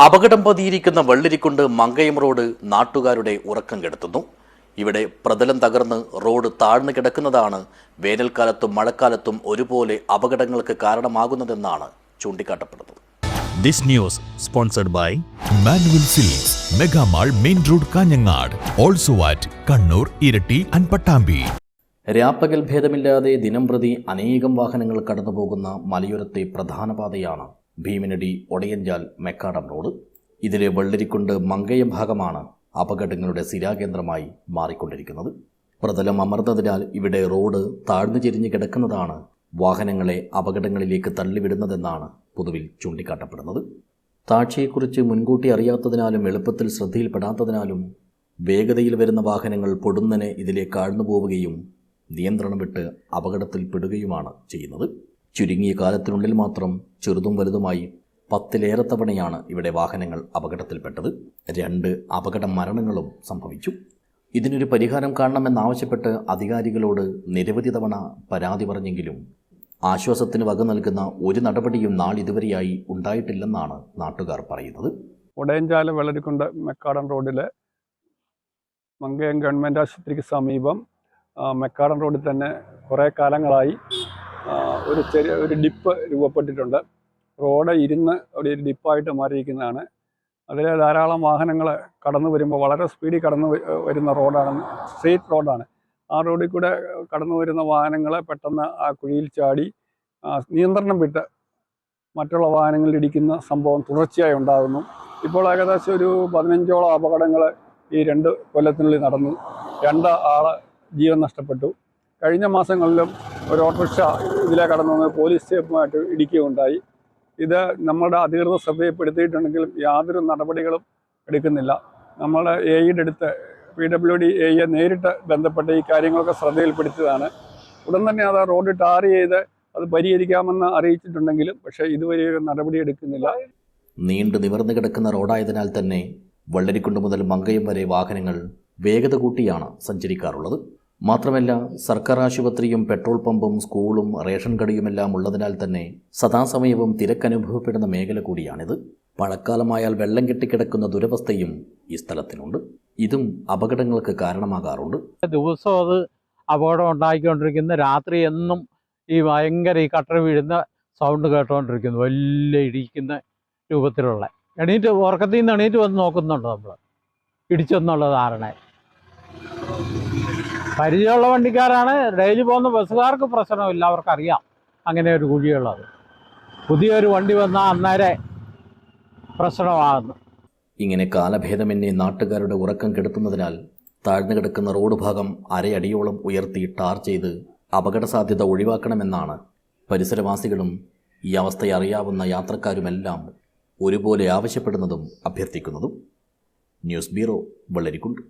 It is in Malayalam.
അപകടം പതിയിരിക്കുന്ന വെള്ളരിക്കുണ്ട് മങ്കയം റോഡ് നാട്ടുകാരുടെ ഉറക്കം കെടുത്തുന്നു. ഇവിടെ പ്രതലം തകർന്ന് റോഡ് താഴ്ന്നു കിടക്കുന്നതാണ് വേനൽക്കാലത്തും മഴക്കാലത്തും ഒരുപോലെ അപകടങ്ങൾക്ക് കാരണമാകുന്നതെന്നാണ് ചൂണ്ടിക്കാട്ടപ്പെടുന്നത്. This news sponsored by Manual Silks, Mega Mall, Main Road, Kanyangad, also at Kannur, Irati and Pattambi. രാപ്പകൽ ഭേദമില്ലാതെ ദിനംപ്രതി അനേകം വാഹനങ്ങൾ കടന്നുപോകുന്ന മലയോരത്തെ പ്രധാന പാതയാണ് ഭീമനടി ഒടയഞ്ചാൽ മെക്കാടം റോഡ്. ഇതിലെ വെള്ളരിക്കുണ്ട് മങ്കയം ഭാഗമാണ് അപകടങ്ങളുടെ സ്ഥിരാകേന്ദ്രമായി മാറിക്കൊണ്ടിരിക്കുന്നത്. പ്രതലം അമർന്നതിനാൽ ഇവിടെ റോഡ് താഴ്ന്നു ചെരിഞ്ഞ് കിടക്കുന്നതാണ് വാഹനങ്ങളെ അപകടങ്ങളിലേക്ക് തള്ളിവിടുന്നതെന്നാണ് പൊതുവിൽ ചൂണ്ടിക്കാട്ടപ്പെടുന്നത്. താഴ്ചയെക്കുറിച്ച് മുൻകൂട്ടി അറിയാത്തതിനാലും എളുപ്പത്തിൽ ശ്രദ്ധയിൽപ്പെടാത്തതിനാലും വേഗതയിൽ വരുന്ന വാഹനങ്ങൾ പൊടുന്നനെ ഇതിലേക്ക് ആഴ്ന്നു പോവുകയും നിയന്ത്രണം വിട്ട് അപകടത്തിൽപ്പെടുകയുമാണ് ചെയ്യുന്നത്. ചുരുങ്ങിയ കാലത്തിനുള്ളിൽ മാത്രം ചെറുതും വലുതുമായി 10ലേറെ തവണയാണ് ഇവിടെ വാഹനങ്ങൾ അപകടത്തിൽപ്പെട്ടത്. 2 അപകട മരണങ്ങളും സംഭവിച്ചു. ഇതിനൊരു പരിഹാരം കാണണമെന്നാവശ്യപ്പെട്ട് അധികാരികളോട് നിരവധി തവണ പരാതി പറഞ്ഞെങ്കിലും ആശ്വാസത്തിന് വക നൽകുന്ന ഒരു നടപടിയും നാളിതുവരെയായി ഉണ്ടായിട്ടില്ലെന്നാണ് നാട്ടുകാർ പറയുന്നത്. ഒടയഞ്ചാല വെള്ളരിക്കുണ്ട് മെക്കാടൻ റോഡിലെ മങ്കയം ഗവൺമെൻറ് ആശുപത്രിക്ക് സമീപം മെക്കാടൻ റോഡിൽ തന്നെ കുറേ കാലങ്ങളായി ഒരു ഡിപ്പ് രൂപപ്പെട്ടിട്ടുണ്ട്. റോഡ് ഇരുന്ന് അവിടെ ഒരു ഡിപ്പായിട്ട് മാറിയിരിക്കുന്നതാണ്. അതിൽ ധാരാളം വാഹനങ്ങൾ കടന്നു വരുമ്പോൾ വളരെ സ്പീഡിൽ കടന്നു വരുന്ന റോഡാണ്, സ്ട്രീറ്റ് റോഡാണ്. ആ റോഡിൽ കൂടെ കടന്നു വരുന്ന വാഹനങ്ങൾ പെട്ടെന്ന് ആ കുഴിയിൽ ചാടി നിയന്ത്രണം വിട്ട് മറ്റുള്ള വാഹനങ്ങളിൽ ഇടിക്കുന്ന സംഭവം തുടർച്ചയായി ഉണ്ടാകുന്നു. ഇപ്പോൾ ഏകദേശം ഒരു 15ഓളം അപകടങ്ങൾ ഈ 2 കൊല്ലത്തിനുള്ളിൽ നടന്നു. 2 ആൾ ജീവൻ നഷ്ടപ്പെട്ടു. കഴിഞ്ഞ മാസങ്ങളിലും ഒരു ഓട്ടോറിക്ഷ ഇതിലെ കടന്നു വന്ന് പോലീസ് സ്റ്റേഷനുമായിട്ട് ഇടിക്കുകയുണ്ടായി. ഇത് നമ്മളുടെ അധികൃതർ ശ്രദ്ധയിൽപ്പെടുത്തിയിട്ടുണ്ടെങ്കിലും യാതൊരു നടപടികളും എടുക്കുന്നില്ല. നമ്മുടെ എയുടെ അടുത്ത് PWD എയെ നേരിട്ട് ബന്ധപ്പെട്ട് ഈ കാര്യങ്ങളൊക്കെ ശ്രദ്ധയിൽപ്പെടുത്തിയതാണ്. ഉടൻ തന്നെ അത് റോഡ് ടാർ ചെയ്ത് അത് പരിഹരിക്കാമെന്ന് അറിയിച്ചിട്ടുണ്ടെങ്കിലും പക്ഷേ ഇതുവരെ ഒരു നടപടി എടുക്കുന്നില്ല. നീണ്ടു നിവർന്നു കിടക്കുന്ന റോഡായതിനാൽ തന്നെ വെള്ളരിക്കുണ്ട് മുതൽ മങ്കയം വരെ വാഹനങ്ങൾ വേഗത കൂട്ടിയാണ് സഞ്ചരിക്കാറുള്ളത്. മാത്രമല്ല സർക്കാർ ആശുപത്രിയും പെട്രോൾ പമ്പും സ്കൂളും റേഷൻ കടയുമെല്ലാം ഉള്ളതിനാൽ തന്നെ സദാസമയവും തിരക്കനുഭവപ്പെടുന്ന മേഖല കൂടിയാണിത്. മഴക്കാലമായാൽ വെള്ളം കെട്ടിക്കിടക്കുന്ന ദുരവസ്ഥയും ഈ സ്ഥലത്തിനുണ്ട്. ഇതും അപകടങ്ങൾക്ക് കാരണമാകാറുണ്ട്. ദിവസവും അത് അപകടം ഉണ്ടാക്കിക്കൊണ്ടിരിക്കുന്ന, രാത്രി എന്നും ഈ ഭയങ്കര ഈ കട്ടർ വീഴുന്ന സൗണ്ട് കേട്ടുകൊണ്ടിരിക്കുന്നു, വലിയ ഇടിക്കുന്ന രൂപത്തിലുള്ള. ഉറക്കത്തിൽ നിന്ന് എണീറ്റ് വന്ന് നോക്കുന്നുണ്ട് നമ്മൾ ഇടിച്ചെന്നുള്ള ധാരണ. പരിചയമുള്ള വണ്ടിക്കാരാണ്, ഡെയിലി പോകുന്ന ബസ്സുകാർക്ക് പ്രശ്നമില്ല, അവർക്കറിയാം അങ്ങനെ ഒരു കുഴിയുള്ളത്. പുതിയൊരു വണ്ടി വന്നാൽ അന്നേരെ പ്രശ്നമാകുന്നു. ഇങ്ങനെ കാലഭേദമെന്നെ നാട്ടുകാരുടെ ഉറക്കം കെടുത്തുന്നതിനാൽ താഴ്ന്നു കിടക്കുന്ന റോഡ് ഭാഗം അരയടിയോളം ഉയർത്തി ടാർ ചെയ്ത് അപകട സാധ്യത ഒഴിവാക്കണമെന്നാണ് പരിസരവാസികളും ഈ അവസ്ഥയെ അറിയാവുന്ന യാത്രക്കാരുമെല്ലാം ഒരുപോലെ ആവശ്യപ്പെടുന്നതും അഭ്യർത്ഥിക്കുന്നതും. News bureau, Vellarikundu.